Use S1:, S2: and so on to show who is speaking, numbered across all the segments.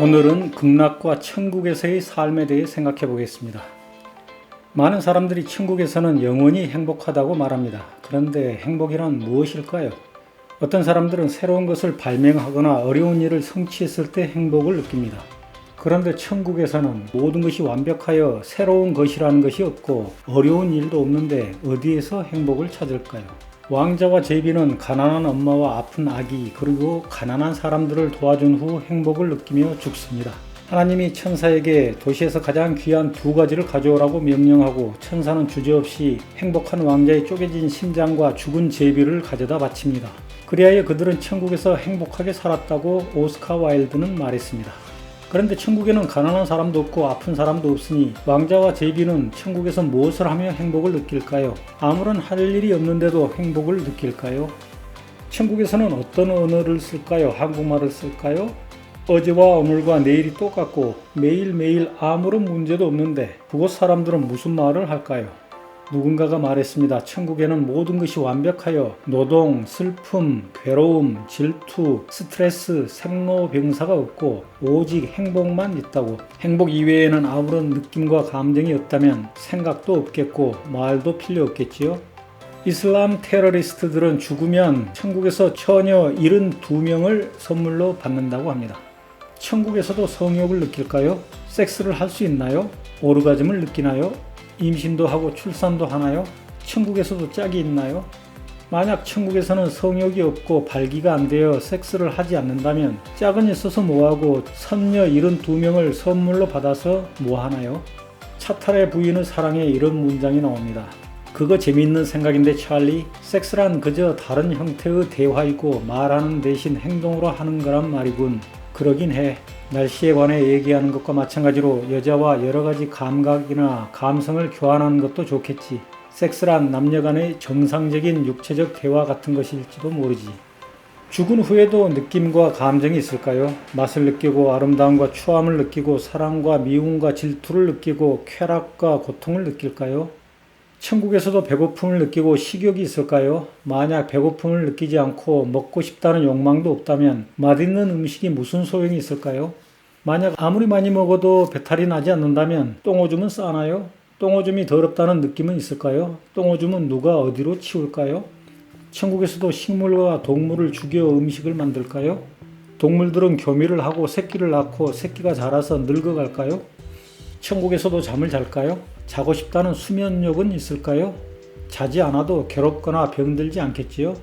S1: 오늘은 극락과 천국에서의 삶에 대해 생각해 보겠습니다. 많은 사람들이 천국에서는 영원히 행복하다고 말합니다. 그런데 행복이란 무엇일까요? 어떤 사람들은 새로운 것을 발명하거나 어려운 일을 성취했을 때 행복을 느낍니다. 그런데 천국에서는 모든 것이 완벽하여 새로운 것이라는 것이 없고 어려운 일도 없는데 어디에서 행복을 찾을까요? 왕자와 제비는 가난한 엄마와 아픈 아기 그리고 가난한 사람들을 도와준 후 행복을 느끼며 죽습니다. 하나님이 천사에게 도시에서 가장 귀한 두 가지를 가져오라고 명령하고 천사는 주저없이 행복한 왕자의 쪼개진 심장과 죽은 제비를 가져다 바칩니다. 그리하여 그들은 천국에서 행복하게 살았다고 오스카 와일드는 말했습니다. 그런데 천국에는 가난한 사람도 없고 아픈 사람도 없으니 왕자와 제비는 천국에서 무엇을 하며 행복을 느낄까요? 아무런 할 일이 없는데도 행복을 느낄까요? 천국에서는 어떤 언어를 쓸까요? 한국말을 쓸까요? 어제와 오늘과 내일이 똑같고 매일매일 아무런 문제도 없는데 그곳 사람들은 무슨 말을 할까요? 누군가가 말했습니다. 천국에는 모든 것이 완벽하여 노동, 슬픔, 괴로움, 질투, 스트레스, 생로병사가 없고 오직 행복만 있다고. 행복 이외에는 아무런 느낌과 감정이 없다면 생각도 없겠고 말도 필요 없겠지요. 이슬람 테러리스트들은 죽으면 천국에서 처녀 72명을 선물로 받는다고 합니다. 천국에서도 성욕을 느낄까요? 섹스를 할 수 있나요? 오르가즘을 느끼나요? 임신도 하고 출산도 하나요? 천국에서도 짝이 있나요? 만약 천국에서는 성욕이 없고 발기가 안 되어 섹스를 하지 않는다면 짝은 있어서 뭐하고 선녀 72명을 선물로 받아서 뭐하나요? 차탈의 부인을 사랑해 이런 문장이 나옵니다. 그거 재미있는 생각인데 찰리, 섹스란 그저 다른 형태의 대화이고 말하는 대신 행동으로 하는 거란 말이군. 그러긴 해. 날씨에 관해 얘기하는 것과 마찬가지로 여자와 여러가지 감각이나 감성을 교환하는 것도 좋겠지. 섹스란 남녀 간의 정상적인 육체적 대화 같은 것일지도 모르지. 죽은 후에도 느낌과 감정이 있을까요? 맛을 느끼고 아름다움과 추함을 느끼고 사랑과 미움과 질투를 느끼고 쾌락과 고통을 느낄까요? 천국에서도 배고픔을 느끼고 식욕이 있을까요? 만약 배고픔을 느끼지 않고 먹고 싶다는 욕망도 없다면 맛있는 음식이 무슨 소용이 있을까요? 만약 아무리 많이 먹어도 배탈이 나지 않는다면 똥오줌은 싸나요? 똥오줌이 더럽다는 느낌은 있을까요? 똥오줌은 누가 어디로 치울까요? 천국에서도 식물과 동물을 죽여 음식을 만들까요? 동물들은 교미를 하고 새끼를 낳고 새끼가 자라서 늙어갈까요? 천국에서도 잠을 잘까요? 자고 싶다는 수면욕은 있을까요? 자지 않아도 괴롭거나 병들지 않겠지요?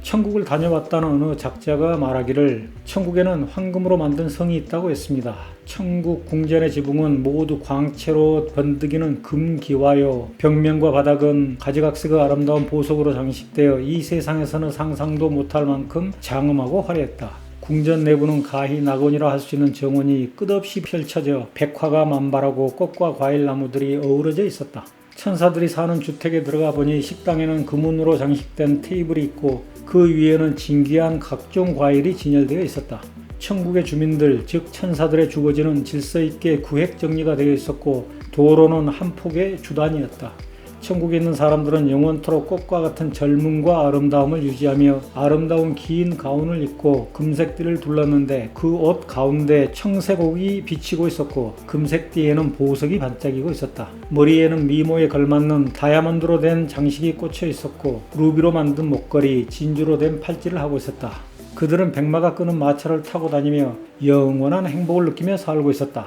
S1: 천국을 다녀왔다는 어느 작자가 말하기를 천국에는 황금으로 만든 성이 있다고 했습니다. 천국 궁전의 지붕은 모두 광채로 번득이는 금기와요. 벽면과 바닥은 가지각색의 아름다운 보석으로 장식되어 이 세상에서는 상상도 못할 만큼 장엄하고 화려했다. 궁전 내부는 가히 낙원이라 할 수 있는 정원이 끝없이 펼쳐져 백화가 만발하고 꽃과 과일 나무들이 어우러져 있었다. 천사들이 사는 주택에 들어가 보니 식당에는 금은으로 장식된 테이블이 있고 그 위에는 진귀한 각종 과일이 진열되어 있었다. 천국의 주민들, 즉 천사들의 주거지는 질서 있게 구획 정리가 되어 있었고 도로는 한 폭의 주단이었다. 천국에 있는 사람들은 영원토록 꽃과 같은 젊음과 아름다움을 유지하며 아름다운 긴 가운을 입고 금색띠를 둘렀는데 그 옷 가운데 청색옥이 비치고 있었고 금색띠에는 보석이 반짝이고 있었다. 머리에는 미모에 걸맞는 다이아몬드로 된 장식이 꽂혀 있었고 루비로 만든 목걸이, 진주로 된 팔찌를 하고 있었다. 그들은 백마가 끄는 마차를 타고 다니며 영원한 행복을 느끼며 살고 있었다.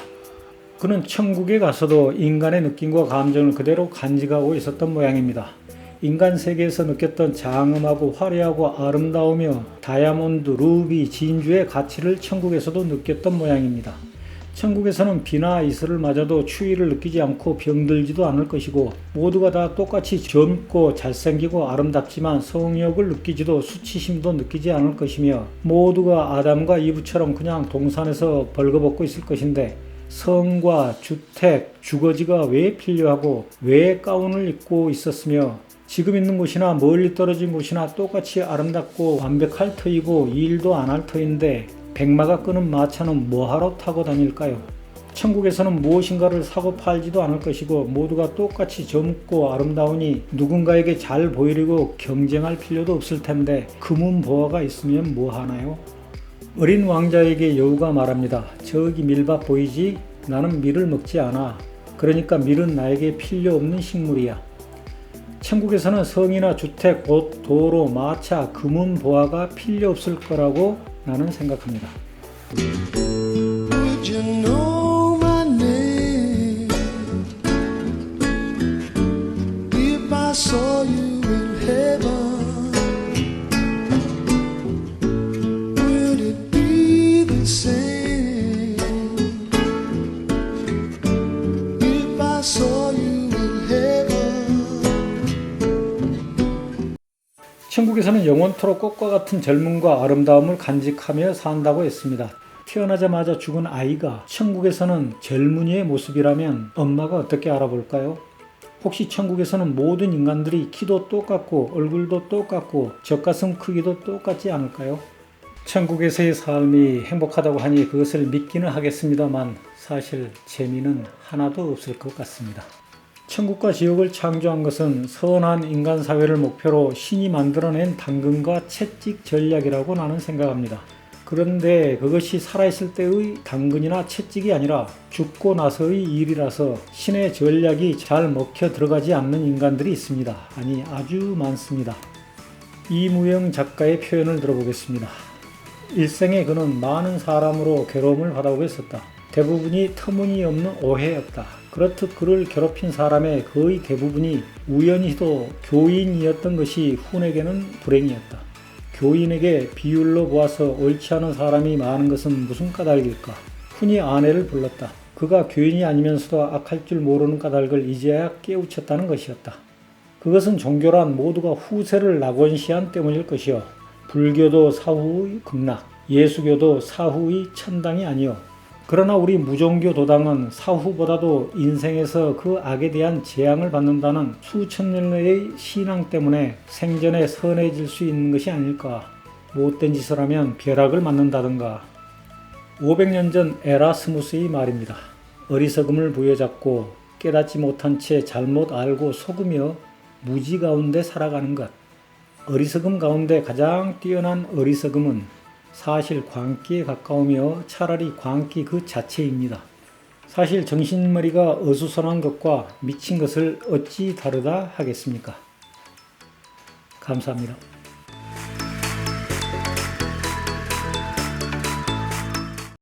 S1: 그는 천국에 가서도 인간의 느낌과 감정을 그대로 간직하고 있었던 모양입니다. 인간 세계에서 느꼈던 장엄하고 화려하고 아름다우며 다이아몬드, 루비, 진주의 가치를 천국에서도 느꼈던 모양입니다. 천국에서는 비나 이슬을 맞아도 추위를 느끼지 않고 병들지도 않을 것이고 모두가 다 똑같이 젊고 잘생기고 아름답지만 성욕을 느끼지도 수치심도 느끼지 않을 것이며 모두가 아담과 이브처럼 그냥 동산에서 벌거벗고 있을 것인데 성과 주택, 주거지가 왜 필요하고 왜 가운을 입고 있었으며 지금 있는 곳이나 멀리 떨어진 곳이나 똑같이 아름답고 완벽할 터이고 일도 안 할 터인데 백마가 끄는 마차는 뭐하러 타고 다닐까요? 천국에서는 무엇인가를 사고 팔지도 않을 것이고 모두가 똑같이 젊고 아름다우니 누군가에게 잘 보이려고 경쟁할 필요도 없을 텐데 금은보화가 있으면 뭐하나요? 어린 왕자에게 여우가 말합니다. 저기 밀밭 보이지? 나는 밀을 먹지 않아. 그러니까 밀은 나에게 필요 없는 식물이야. 천국에서는 성이나 주택, 옷, 도로, 마차, 금은, 보화가 필요 없을 거라고 나는 생각합니다.
S2: Would you know my name if I saw you in heaven? Would it be the same if I saw you in heaven?
S1: 천국에서는 영원토록 꽃과 같은 젊음과 아름다움을 간직하며 산다고 했습니다. 태어나자마자 죽은 아이가 천국에서는 젊은이의 모습이라면 엄마가 어떻게 알아볼까요? 혹시 천국에서는 모든 인간들이 키도 똑같고 얼굴도 똑같고 젖가슴 크기도 똑같지 않을까요? 천국에서의 삶이 행복하다고 하니 그것을 믿기는 하겠습니다만 사실 재미는 하나도 없을 것 같습니다. 천국과 지옥을 창조한 것은 선한 인간 사회를 목표로 신이 만들어낸 당근과 채찍 전략이라고 나는 생각합니다. 그런데 그것이 살아있을 때의 당근이나 채찍이 아니라 죽고 나서의 일이라서 신의 전략이 잘 먹혀 들어가지 않는 인간들이 있습니다. 아니, 아주 많습니다. 이무영 작가의 표현을 들어보겠습니다. 일생에 그는 많은 사람으로 괴로움을 받아오고 있었다. 대부분이 터무니없는 오해였다. 그렇듯 그를 괴롭힌 사람의 거의 대부분이 우연히도 교인이었던 것이 훈에게는 불행이었다. 교인에게 비율로 보아서 옳지 않은 사람이 많은 것은 무슨 까닭일까? 훈이 아내를 불렀다. 그가 교인이 아니면서도 악할 줄 모르는 까닭을 이제야 깨우쳤다는 것이었다. 그것은 종교란 모두가 후세를 낙원시한 때문일 것이요. 불교도 사후의 극락, 예수교도 사후의 천당이 아니요. 그러나 우리 무종교 도당은 사후보다도 인생에서 그 악에 대한 재앙을 받는다는 수천 년의 신앙 때문에 생전에 선해질 수 있는 것이 아닐까. 못된 짓을 하면 벼락을 맞는다든가. 500년 전 에라스무스의 말입니다. 어리석음을 부여잡고 깨닫지 못한 채 잘못 알고 속으며 무지 가운데 살아가는 것. 어리석음 가운데 가장 뛰어난 어리석음은 사실 광기에 가까우며 차라리 광기 그 자체입니다. 사실 정신머리가 어수선한 것과 미친 것을 어찌 다르다 하겠습니까? 감사합니다.